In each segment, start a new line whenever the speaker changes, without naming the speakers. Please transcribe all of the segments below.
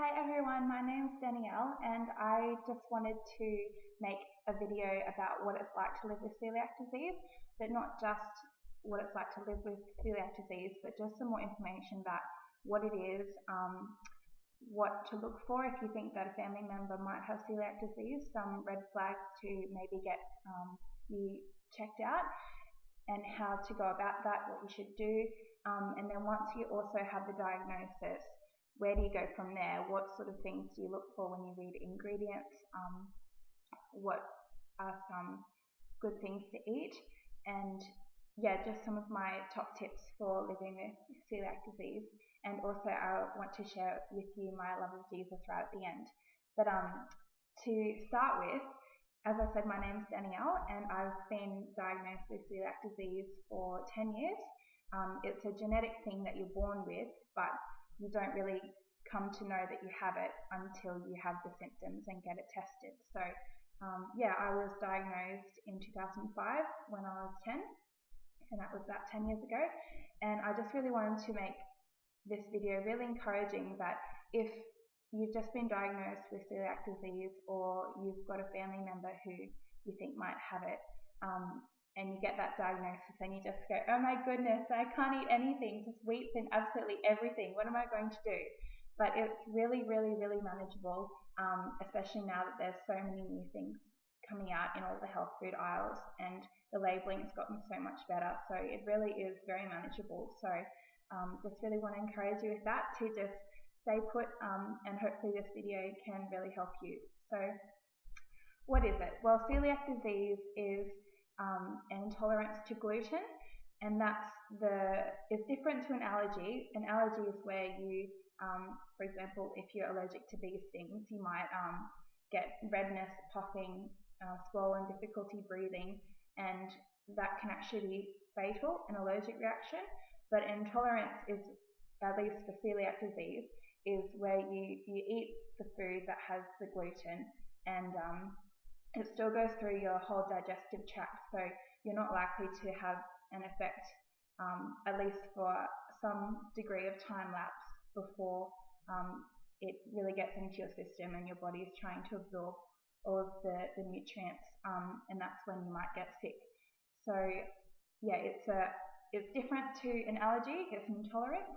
Hi everyone, my name's Danielle and I just wanted to make a video about what it's like to live with celiac disease, but not just what it's like to live with celiac disease, but just some more information about what it is, what to look for if you think that a family member might have celiac disease, some red flags to maybe get you checked out, and how to go about that, what you should do, and then once you also have the diagnosis, where do you go from there? What sort of things do you look for when you read ingredients? What are some good things to eat? And yeah, just some of my top tips for living with celiac disease. And also I want to share with you my love of Jesus right at the end. But to start with, as I said, my name's Danielle and I've been diagnosed with celiac disease for 10 years. It's a genetic thing that you're born with, but you don't really come to know that you have it until you have the symptoms and get it tested. So yeah, I was diagnosed in 2005 when I was 10, and that was about 10 years ago. And I just really wanted to make this video really encouraging that if you've just been diagnosed with celiac disease or you've got a family member who you think might have it, and you get that diagnosis and you just go, oh my goodness, I can't eat anything, just wheat and absolutely everything, what am I going to do? But it's really, really, really manageable, especially now that there's so many new things coming out in all the health food aisles and the labelling has gotten so much better, so it really is very manageable. So just really want to encourage you with that, to just stay put, and hopefully this video can really help you. So what is it? Well, celiac disease is an intolerance to gluten, and it's different to an allergy. An allergy is where you, for example, if you're allergic to bee stings, you might get redness, puffing, swollen, difficulty breathing, and that can actually be fatal, an allergic reaction. But intolerance is, at least for celiac disease, is where you eat the food that has the gluten, and it still goes through your whole digestive tract, so you're not likely to have an effect, at least for some degree of time lapse before it really gets into your system and your body is trying to absorb all of the nutrients, and that's when you might get sick. So yeah, it's different to an allergy, it's an intolerance,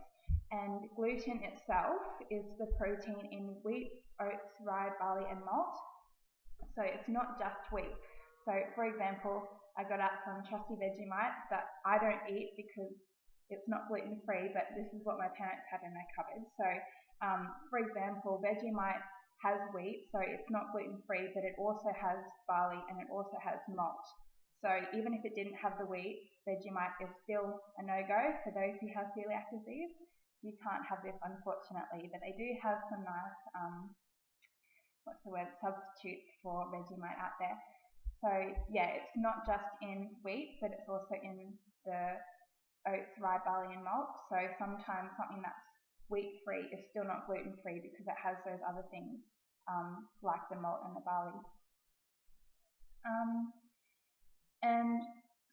and gluten itself is the protein in wheat, oats, rye, barley and malt. So it's not just wheat. So for example, I got out some trusty Vegemite that I don't eat because it's not gluten free, but this is what my parents have in their cupboard. So for example, Vegemite has wheat, so it's not gluten free, but it also has barley and it also has malt. So even if it didn't have the wheat, Vegemite is still a no-go for those who have celiac disease. You can't have this, unfortunately, but they do have some nice substitutes for Vegemite out there. So yeah, it's not just in wheat, but it's also in the oats, rye, barley and malt. So sometimes something that's wheat free is still not gluten free because it has those other things, like the malt and the barley. And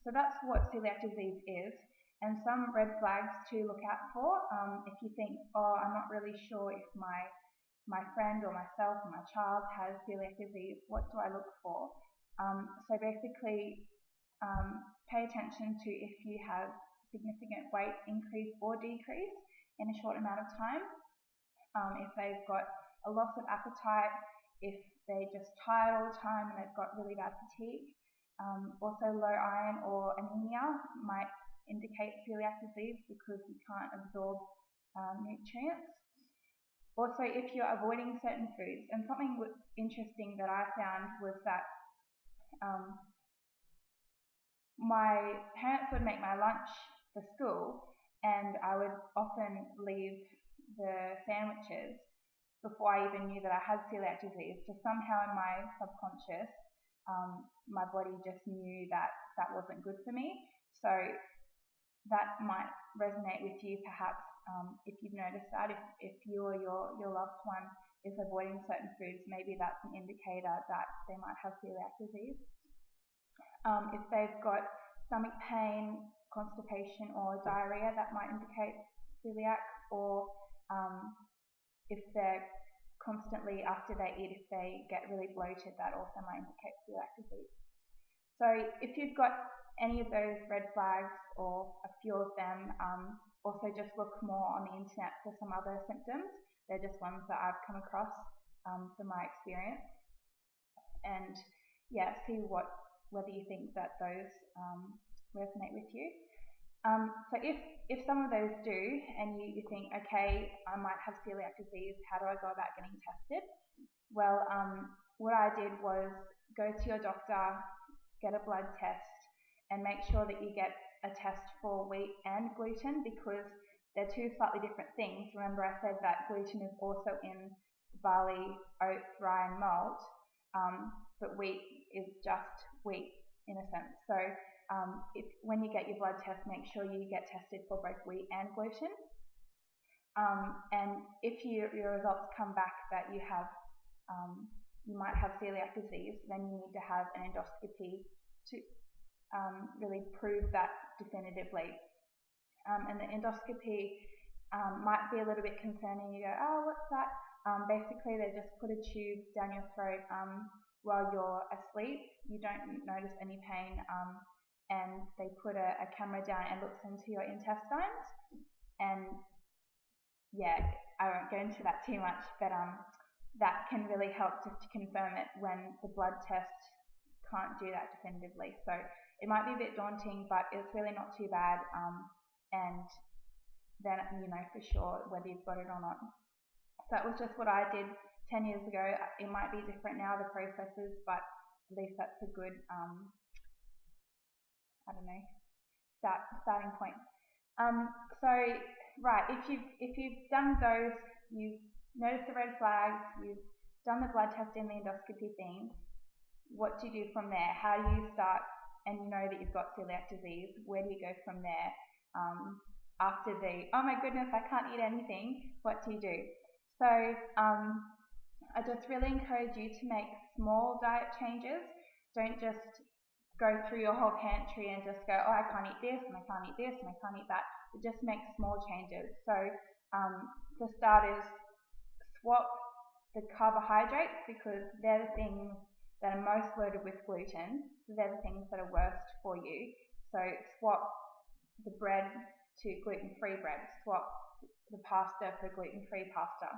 so that's what celiac disease is. And some red flags to look out for, if you think, oh, I'm not really sure if my friend or myself or my child has celiac disease, what do I look for? So basically, pay attention to if you have significant weight increase or decrease in a short amount of time, if they've got a loss of appetite, if they're just tired all the time and they've got really bad fatigue. Also low iron or anemia might indicate celiac disease because you can't absorb nutrients. Also, if you're avoiding certain foods, and something interesting that I found was that my parents would make my lunch for school and I would often leave the sandwiches before I even knew that I had celiac disease. Just somehow in my subconscious, my body just knew that that wasn't good for me. So that might resonate with you perhaps, if you've noticed that, if you or your loved one is avoiding certain foods, maybe that's an indicator that they might have celiac disease. If they've got stomach pain, constipation or diarrhea, that might indicate celiac, or if they're constantly after they eat, if they get really bloated, that also might indicate celiac disease. So if you've got any of those red flags or a few of them, also just look more on the internet for some other symptoms. They're just ones that I've come across from my experience. And yeah, see whether you think that those resonate with you. So if some of those do, and you think, okay, I might have celiac disease, how do I go about getting tested? Well, what I did was go to your doctor, get a blood test, and make sure that you get a test for wheat and gluten, because they're two slightly different things. Remember, I said that gluten is also in barley, oats, rye, and malt, but wheat is just wheat in a sense. So when you get your blood test, make sure you get tested for both wheat and gluten. And if your results come back that you have, you might have celiac disease, then you need to have an endoscopy to really prove that definitively. And the endoscopy might be a little bit concerning. You go, oh, what's that? Basically, they just put a tube down your throat while you're asleep. You don't notice any pain, and they put a camera down and looks into your intestines. And yeah, I won't go into that too much, but that can really help just to confirm it when the blood test can't do that definitively. So it might be a bit daunting, but it's really not too bad, and then you know for sure whether you've got it or not. So that was just what I did 10 years ago. It might be different now, the processes, but at least that's a good, I don't know, starting point. So right, if you've done those, you've noticed the red flags, you've done the blood test and the endoscopy thing, what do you do from there? How do you start, and you know that you've got celiac disease, where do you go from there? After the, oh my goodness, I can't eat anything, what do you do? So I just really encourage you to make small diet changes. Don't just go through your whole pantry and just go, oh, I can't eat this, and I can't eat this, and I can't eat that. But just make small changes. So for starters, swap the carbohydrates, because they're the things that are most loaded with gluten. So they're the things that are worst for you. So swap the bread to gluten-free bread. Swap the pasta for gluten-free pasta.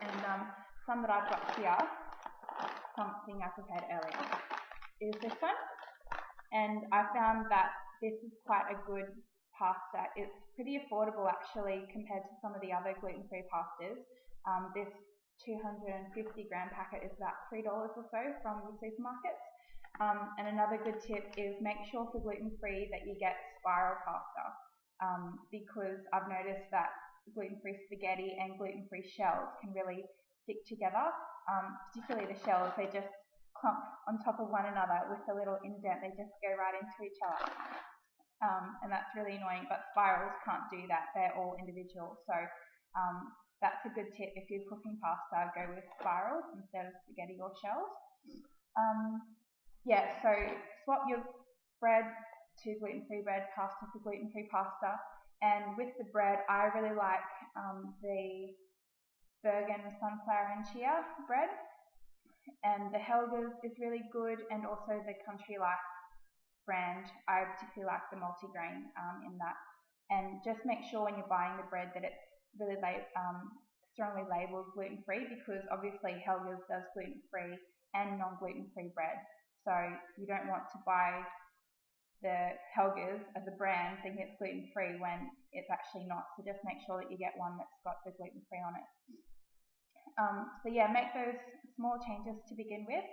And some that I've got here, something I prepared earlier, is this one. And I found that this is quite a good pasta. It's pretty affordable actually compared to some of the other gluten-free pastas. This 250 gram packet is about $3 or so from the supermarkets. And another good tip is make sure for gluten-free that you get spiral pasta, because I've noticed that gluten-free spaghetti and gluten-free shells can really stick together, particularly the shells. They just clump on top of one another with a little indent. They just go right into each other, and that's really annoying, but spirals can't do that. They're all individual. So that's a good tip. If you're cooking pasta, go with spirals instead of spaghetti or shells. Yeah, so swap your bread to gluten-free bread, pasta for gluten-free pasta. And with the bread, I really like the Bergen sunflower and chia bread. And the Helga's is really good, and also the Country Life brand. I particularly like the multigrain in that. And just make sure when you're buying the bread that it's really strongly labelled gluten-free, because obviously Helga's does gluten-free and non-gluten-free bread. So you don't want to buy the Helga's as a brand thinking it's gluten-free when it's actually not. So just make sure that you get one that's got the gluten-free on it. So yeah, make those small changes to begin with.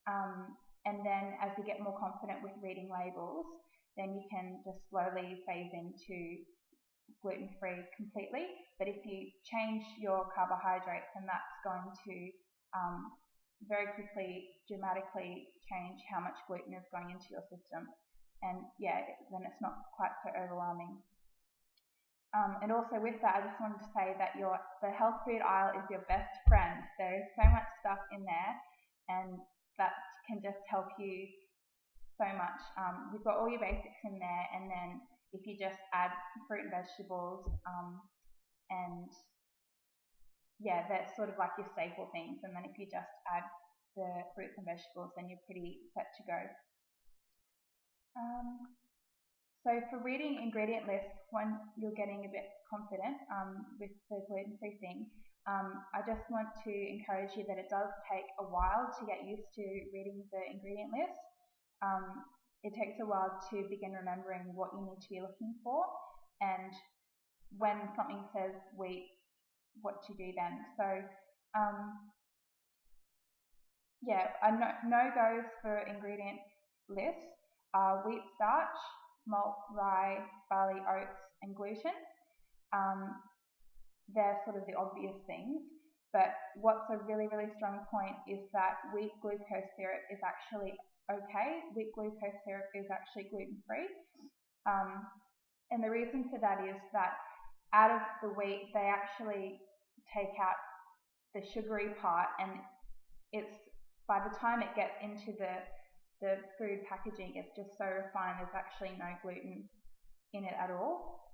And then as you get more confident with reading labels, then you can just slowly phase into gluten-free completely. But if you change your carbohydrates, then that's going to very quickly, dramatically change how much gluten is going into your system. And yeah, then it's not quite so overwhelming. And also with that, I just wanted to say that the health food aisle is your best friend. There is so much stuff in there, and that can just help you so much. You've got all your basics in there, and then if you just add fruit and vegetables and yeah, that's sort of like your staple things. And then if you just add the fruits and vegetables, then you're pretty set to go. So for reading ingredient lists, when you're getting a bit confident with the gluten-free thing, I just want to encourage you that it does take a while to get used to reading the ingredient list. It takes a while to begin remembering what you need to be looking for, and when something says wheat, what to do then. So yeah, no-goes for ingredient lists are wheat starch, malt, rye, barley, oats, and gluten. They're sort of the obvious things, but what's a really, really strong point is that wheat glucose syrup is actually okay. Wheat glucose syrup is actually gluten-free. And the reason for that is that out of the wheat, they actually take out the sugary part, and it's, by the time it gets into the food packaging, it's just so refined, there's actually no gluten in it at all.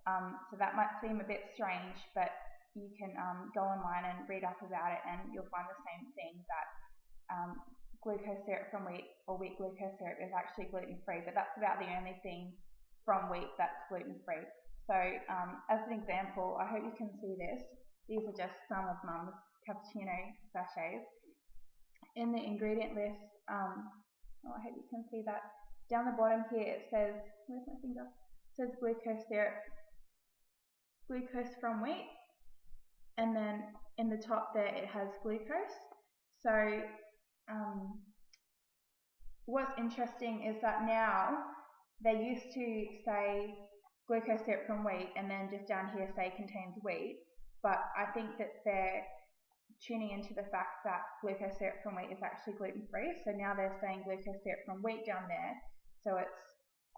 So that might seem a bit strange, but you can go online and read up about it, and you'll find the same thing, that glucose syrup from wheat, or wheat glucose syrup, is actually gluten-free, but that's about the only thing from wheat that's gluten-free. So as an example, I hope you can see this. These are just some of Mum's cappuccino sachets. In the ingredient list, I hope you can see that. Down the bottom here it says, where's my finger? It says glucose syrup, glucose from wheat, and then in the top there it has glucose. So what's interesting is that now they used to say glucose syrup from wheat, and then just down here say contains wheat, but I think that they're tuning into the fact that glucose syrup from wheat is actually gluten-free. So now they're saying glucose syrup from wheat down there, so it's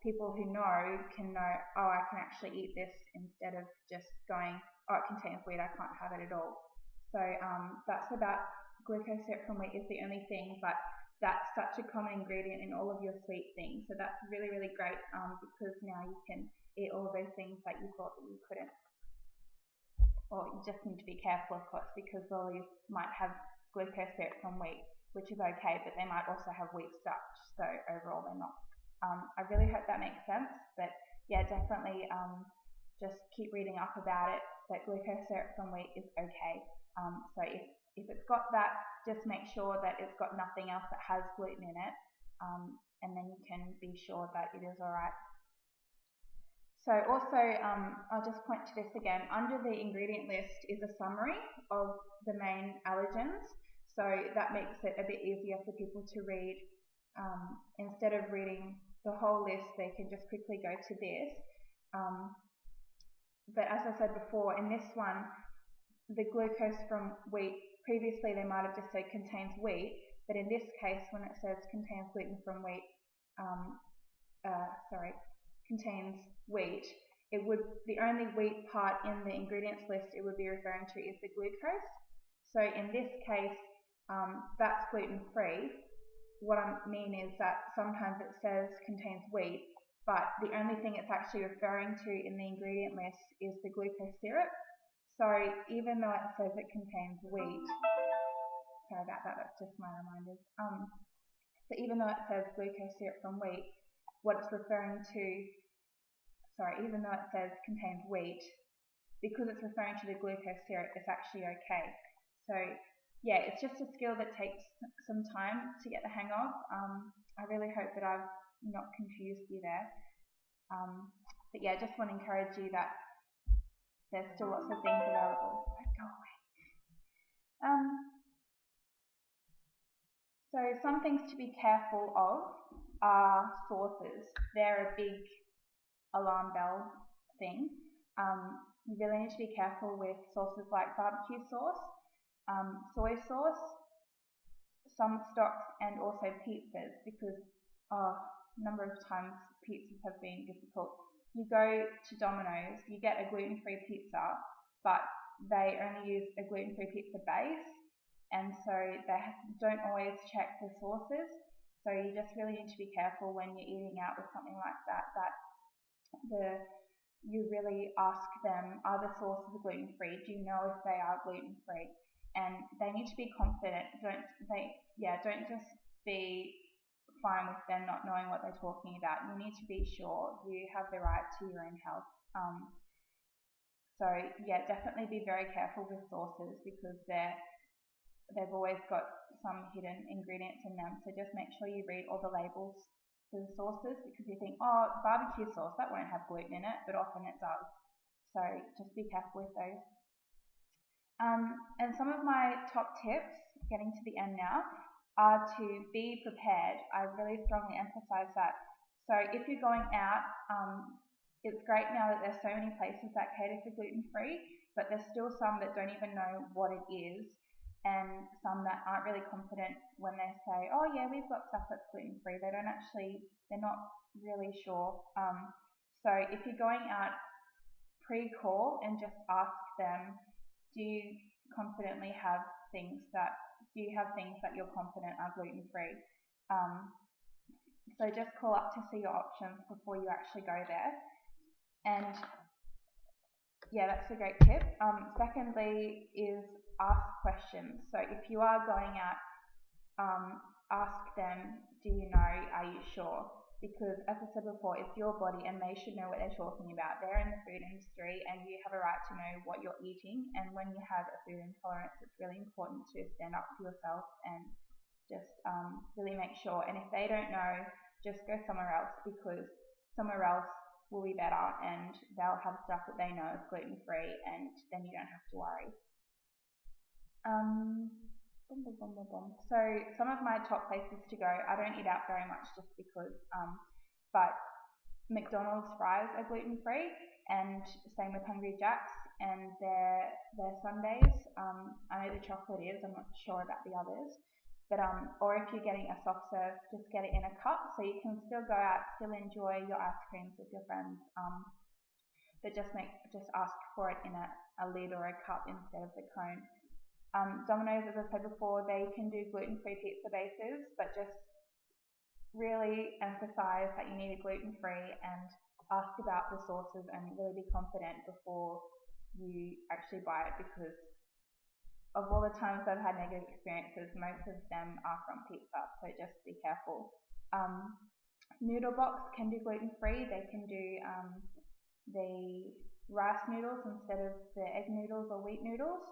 people who know can know, oh, I can actually eat this, instead of just going, oh, it contains wheat, I can't have it at all. So that's about glucose syrup from wheat is the only thing, but that's such a common ingredient in all of your sweet things. So that's really, really great, because now you can eat all of those things that you thought that you couldn't. Or you just need to be careful, of course, because lollies might have glucose syrup from wheat, which is okay, but they might also have wheat starch, so overall they're not. I really hope that makes sense, but yeah, definitely just keep reading up about it, that glucose syrup from wheat is okay. So if it's got that, just make sure that it's got nothing else that has gluten in it, and then you can be sure that it is alright. So also, I'll just point to this again. Under the ingredient list is a summary of the main allergens, so that makes it a bit easier for people to read. Instead of reading the whole list, they can just quickly go to this. But as I said before, in this one, the glucose from wheat, previously they might have just said contains wheat, but in this case, when it says contains gluten from wheat, contains wheat, it would, the only wheat part in the ingredients list it would be referring to is the glucose. So in this case, that's gluten-free. What I mean is that sometimes it says contains wheat, but the only thing it's actually referring to in the ingredient list is the glucose syrup. So even though it says it contains wheat, sorry about that, that's just my reminders. So even though it says glucose syrup from wheat, what it's referring to, even though it says contains wheat, because it's referring to the glucose syrup, it's actually okay. So yeah, it's just a skill that takes some time to get the hang of. I really hope that I've not confused you there. But yeah, I just want to encourage you that there's still lots of things available. Don't go away. So some things to be careful of are sauces. They're a big alarm bell thing. You really need to be careful with sauces like barbecue sauce, soy sauce, some stocks, and also pizzas, because a number of times pizzas have been difficult. You go to Domino's, you get a gluten-free pizza, but they only use a gluten-free pizza base, and so they don't always check the sauces. So you just really need to be careful when you're eating out with something like that, you really ask them, are the sauces gluten-free? Do you know if they are gluten-free? and they need to be confident. Don't just be fine with them not knowing what they're talking about. You need to be sure you have the right to your own health. So yeah, definitely be very careful with sources, because they've always got some hidden ingredients in them. So just make sure you read all the labels for the sauces, because you think, oh, barbecue sauce, that won't have gluten in it, but often it does. So just be careful with those. And some of my top tips, getting to the end now, are to be prepared. I really strongly emphasize that. So if you're going out, it's great now that there's so many places that cater for gluten-free, but there's still some that don't even know what it is, and some that aren't really confident when they say, oh yeah, we've got stuff that's gluten-free. They're not really sure. So if you're going out, pre-call and just ask them, do you have things that you're confident are gluten-free? So just call up to see your options before you actually go there. And yeah, that's a great tip. Secondly is ask questions. So if you are going out, ask them, do you know, are you sure? Because as I said before, it's your body and they should know what they're talking about. They're in the food industry and you have a right to know what you're eating. And when you have a food intolerance, it's really important to stand up for yourself and just really make sure. And if they don't know, just go somewhere else, because somewhere else will be better and they'll have stuff that they know is gluten-free, and then you don't have to worry. So some of my top places to go, I don't eat out very much just because, but McDonald's fries are gluten-free, and same with Hungry Jack's, and their sundaes. I know the chocolate is, I'm not sure about the others, but or if you're getting a soft serve, just get it in a cup, so you can still go out, still enjoy your ice creams with your friends, but just ask for it in a lid or a cup instead of the cone. Domino's, as I said before, they can do gluten-free pizza bases, but just really emphasize that you need a gluten-free and ask about the sources and really be confident before you actually buy it, because of all the times I've had negative experiences, most of them are from pizza, so just be careful. Noodle box can do gluten-free. They can do the rice noodles instead of the egg noodles or wheat noodles.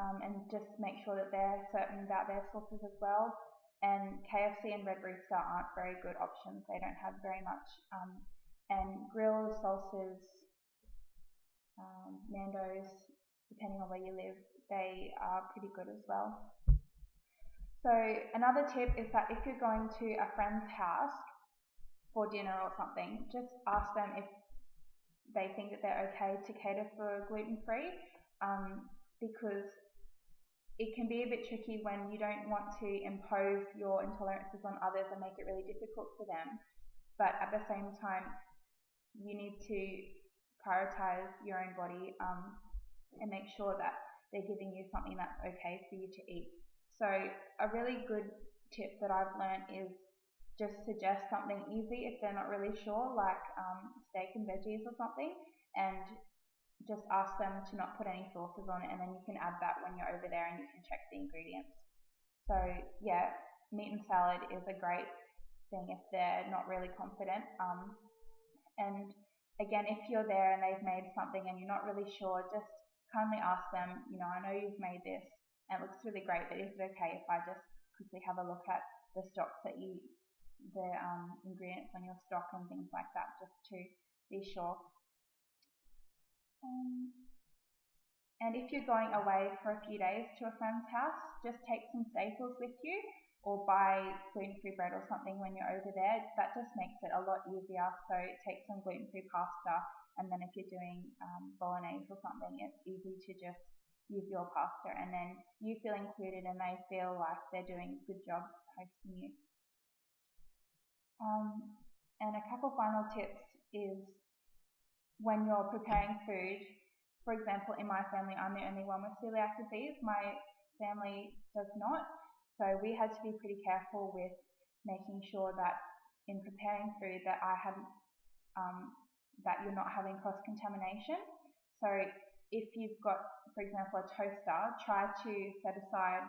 And just make sure that they're certain about their sauces as well. And KFC and Red Rooster aren't very good options. They don't have very much. And grills, salsas, Nando's, depending on where you live, they are pretty good as well. So another tip is that if you're going to a friend's house for dinner or something, just ask them if they think that they're okay to cater for gluten-free, because it can be a bit tricky when you don't want to impose your intolerances on others and make it really difficult for them. But at the same time, you need to prioritize your own body and make sure that they're giving you something that's okay for you to eat. So a really good tip that I've learned is just suggest something easy if they're not really sure, like steak and veggies or something, and just ask them to not put any sauces on it, and then you can add that when you're over there and you can check the ingredients. So yeah, meat and salad is a great thing if they're not really confident. And again, if you're there and they've made something and you're not really sure, just kindly ask them, you know, I know you've made this and it looks really great, but is it okay if I just quickly have a look at the stocks that the ingredients on your stock and things like that, just to be sure. And if you're going away for a few days to a friend's house, just take some staples with you, or buy gluten-free bread or something when you're over there. That just makes it a lot easier. So take some gluten-free pasta, and then if you're doing bolognese or something, it's easy to just use your pasta, and then you feel included and they feel like they're doing a good job hosting you. And a couple final tips is when you're preparing food. For example, in my family, I'm the only one with celiac disease. My family does not. So we had to be pretty careful with making sure that in preparing food that that you're not having cross-contamination. So if you've got, for example, a toaster, try to set aside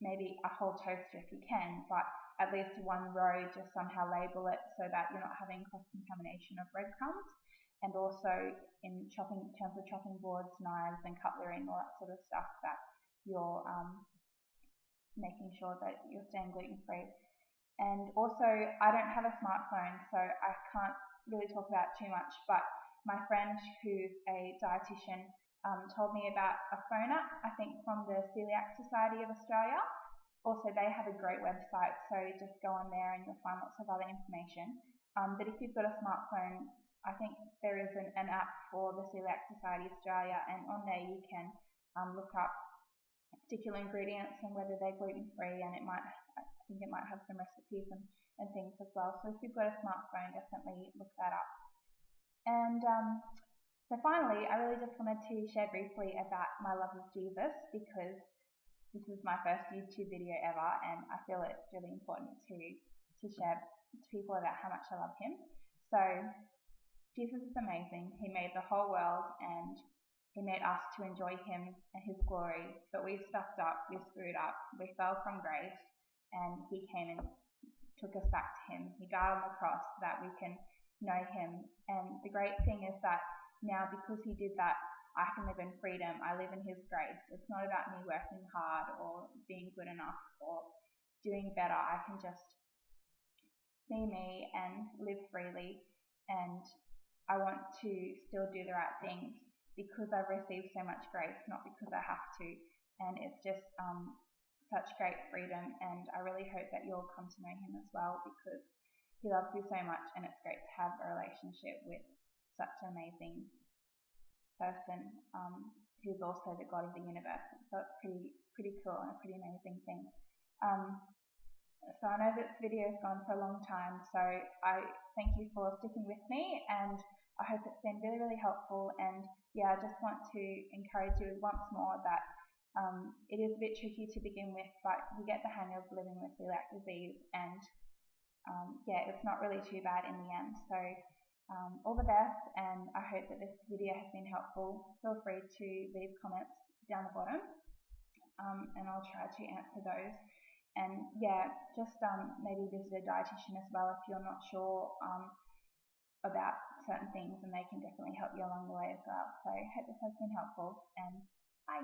maybe a whole toaster if you can, but at least one row, just somehow label it so that you're not having cross-contamination of breadcrumbs. And also in terms of chopping boards, knives and cutlery and all that sort of stuff, that you're making sure that you're staying gluten-free. And also, I don't have a smartphone, so I can't really talk about too much, but my friend who's a dietitian told me about a phone app, I think from the Celiac Society of Australia. Also, they have a great website, so just go on there and you'll find lots of other information. But if you've got a smartphone, I think there is an app for the Celiac Society Australia, and on there you can look up particular ingredients and whether they're gluten-free, and I think it might have some recipes and things as well. So if you've got a smartphone, definitely look that up. And so finally, I really just wanted to share briefly about my love of Jesus, because this is my first YouTube video ever, and I feel it's really important to share to people about how much I love him. So Jesus is amazing. He made the whole world, and he made us to enjoy him and his glory, but we stuffed up, we screwed up, we fell from grace, and he came and took us back to him. He died on the cross so that we can know him. And the great thing is that now, because he did that, I can live in freedom. I live in his grace. It's not about me working hard or being good enough or doing better. I can just be me and live freely, and I want to still do the right things because I've received so much grace, not because I have to. And it's just such great freedom, and I really hope that you'll come to know him as well, because he loves you so much, and it's great to have a relationship with such an amazing person who's also the God of the universe. So it's pretty cool and a pretty amazing thing. So I know this video has gone for a long time, so I thank you for sticking with me, and I hope it's been really, really helpful. And yeah, I just want to encourage you once more that it is a bit tricky to begin with, but you get the hang of living with celiac disease, and yeah, it's not really too bad in the end. So all the best, and I hope that this video has been helpful. Feel free to leave comments down the bottom, and I'll try to answer those. And yeah, just maybe visit a dietitian as well if you're not sure about certain things, and they can definitely help you along the way as well. So I hope this has been helpful, and bye.